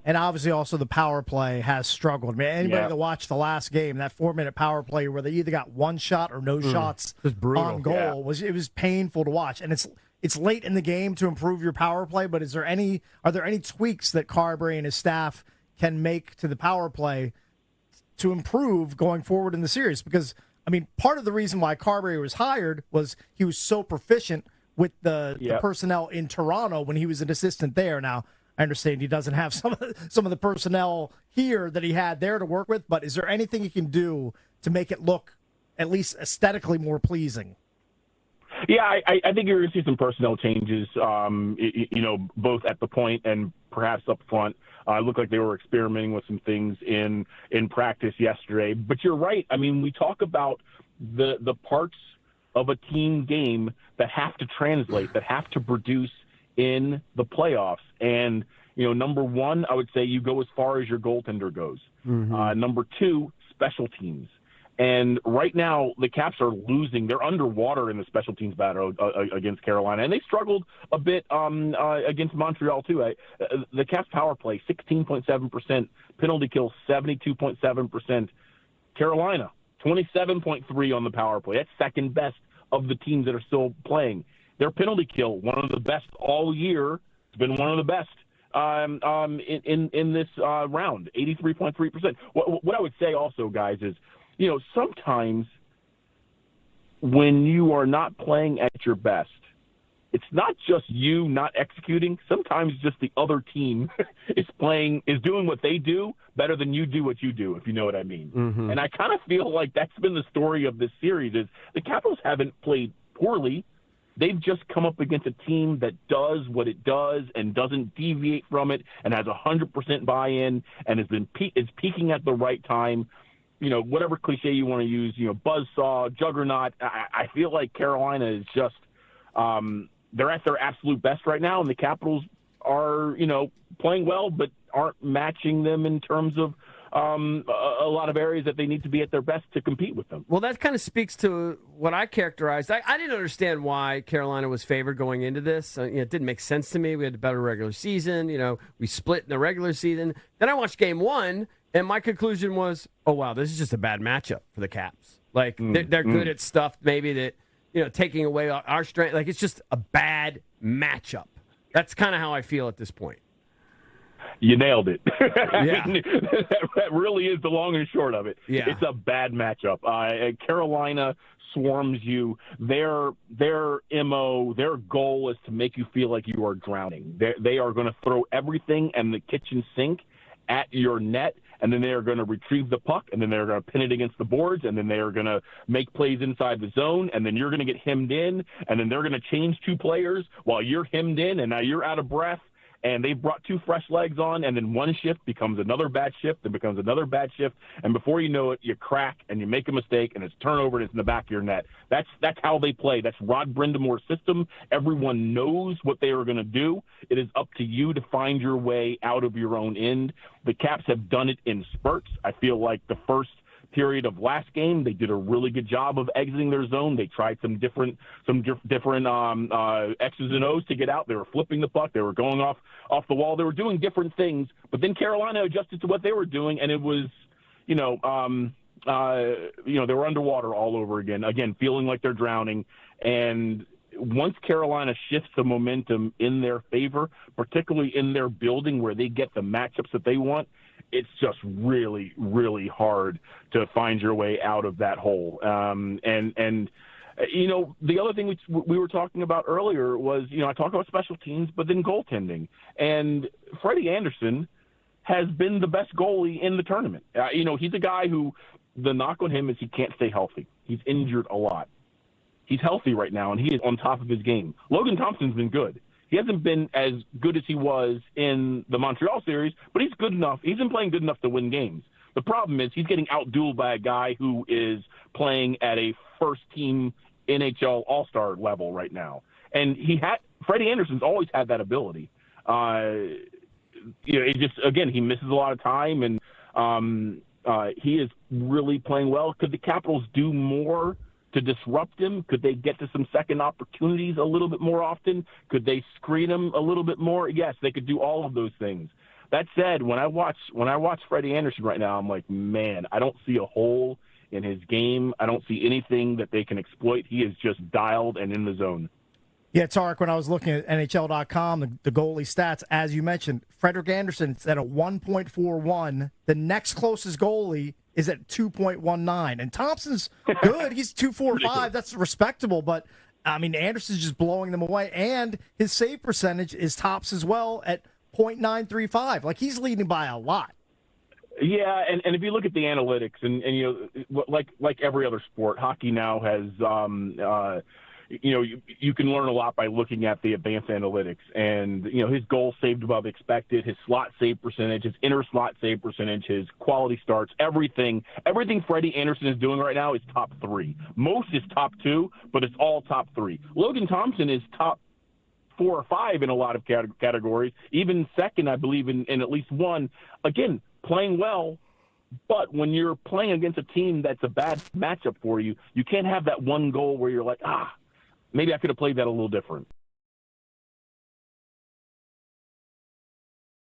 And obviously also the power play has struggled. I mean, anybody that watched the last game, that 4-minute power play where they either got one shot or no shots on goal, it was painful to watch. And it's late in the game to improve your power play, but are there any tweaks that Carberry and his staff can make to the power play to improve going forward in the series? Because, I mean, part of the reason why Carberry was hired was he was so proficient with the personnel in Toronto when he was an assistant there. Now, I understand he doesn't have some of the personnel here that he had there to work with, but is there anything he can do to make it look at least aesthetically more pleasing? Yeah, I think you're going to see some personnel changes, both at the point and perhaps up front. It looked like they were experimenting with some things in practice yesterday. But you're right. I mean, we talk about the parts of a team game that have to translate, that have to produce in the playoffs. And, number one, I would say you go as far as your goaltender goes. Mm-hmm. Number two, special teams. And right now, the Caps are losing. They're underwater in the special teams battle against Carolina. And they struggled a bit against Montreal, too. The Caps power play, 16.7%. Penalty kill, 72.7%. Carolina, 27.3 on the power play. That's second best of the teams that are still playing. Their penalty kill, one of the best all year. It's been one of the best in this round, 83.3%. What I would say also, guys, is, sometimes when you are not playing at your best, it's not just you not executing. Sometimes just the other team is doing what they do better than you do what you do, if you know what I mean. Mm-hmm. And I kind of feel like that's been the story of this series is the Capitals haven't played poorly. They've just come up against a team that does what it does and doesn't deviate from it and has 100% buy-in and is peaking at the right time. Whatever cliche you want to use, buzzsaw, juggernaut. I feel like Carolina is just they're at their absolute best right now, and the Capitals are, playing well but aren't matching them in terms of a lot of areas that they need to be at their best to compete with them. Well, that kind of speaks to what I characterized. I didn't understand why Carolina was favored going into this. It didn't make sense to me. We had a better regular season. We split in the regular season. Then I watched game one, and my conclusion was, oh, wow, this is just a bad matchup for the Caps. Like, they're good at stuff maybe that, taking away our strength. Like, it's just a bad matchup. That's kind of how I feel at this point. You nailed it. Yeah. That really is the long and short of it. Yeah. It's a bad matchup. Carolina swarms you. Their MO, their goal is to make you feel like you are drowning. They are going to throw everything and the kitchen sink at your net, and then they are going to retrieve the puck, and then they're going to pin it against the boards, and then they are going to make plays inside the zone, and then you're going to get hemmed in, and then they're going to change two players while you're hemmed in, and now you're out of breath. And they've brought two fresh legs on, and then one shift becomes another bad shift, then becomes another bad shift, and before you know it, you crack and you make a mistake, and it's turnover, and it's in the back of your net. That's how they play. That's Rod Brindamore's system. Everyone knows what they are going to do. It is up to you to find your way out of your own end. The Caps have done it in spurts. I feel like the first period of last game, they did a really good job of exiting their zone. They tried some different X's and O's to get out. They were flipping the puck. They were going off the wall. They were doing different things. But then Carolina adjusted to what they were doing, and it was, they were underwater all over again. Again, feeling like they're drowning. And once Carolina shifts the momentum in their favor, particularly in their building where they get the matchups that they want, it's just really, really hard to find your way out of that hole. The other thing we were talking about earlier was, I talk about special teams, but then goaltending. And Freddie Andersen has been the best goalie in the tournament. He's a guy who the knock on him is he can't stay healthy. He's injured a lot. He's healthy right now, and he is on top of his game. Logan Thompson's been good. He hasn't been as good as he was in the Montreal series, but he's good enough. He's been playing good enough to win games. The problem is he's getting outdueled by a guy who is playing at a first-team NHL All-Star level right now. And Freddie Andersen's always had that ability. He misses a lot of time, and he is really playing well. Could the Capitals do more to disrupt him? Could they get to some second opportunities a little bit more often? Could they screen him a little bit more? Yes, they could do all of those things. That said, when I watch Freddie Andersen right now, I'm like, man, I don't see a hole in his game. I don't see anything that they can exploit. He is just dialed and in the zone. Yeah, Tarik, when I was looking at NHL.com, the goalie stats, as you mentioned, Frederick Andersen is at a 1.41. The next closest goalie is at 2.19. And Thompson's good. He's 2.45. That's respectable. But, I mean, Anderson's just blowing them away. And his save percentage is tops as well at .935. Like, he's leading by a lot. Yeah, and if you look at the analytics, and you know, like every other sport, hockey now has you can learn a lot by looking at the advanced analytics. And, you know, his goals saved above expected, his slot save percentage, his inner slot save percentage, his quality starts, everything Freddie Andersen is doing right now is top 3. Most is top 2, but it's all top 3. Logan Thompson is top 4 or 5 in a lot of categories, even second, I believe, in at least one. Again, playing well. But when you're playing against a team that's a bad matchup for you, you can't have that one goal where you're like, maybe I could have played that a little different.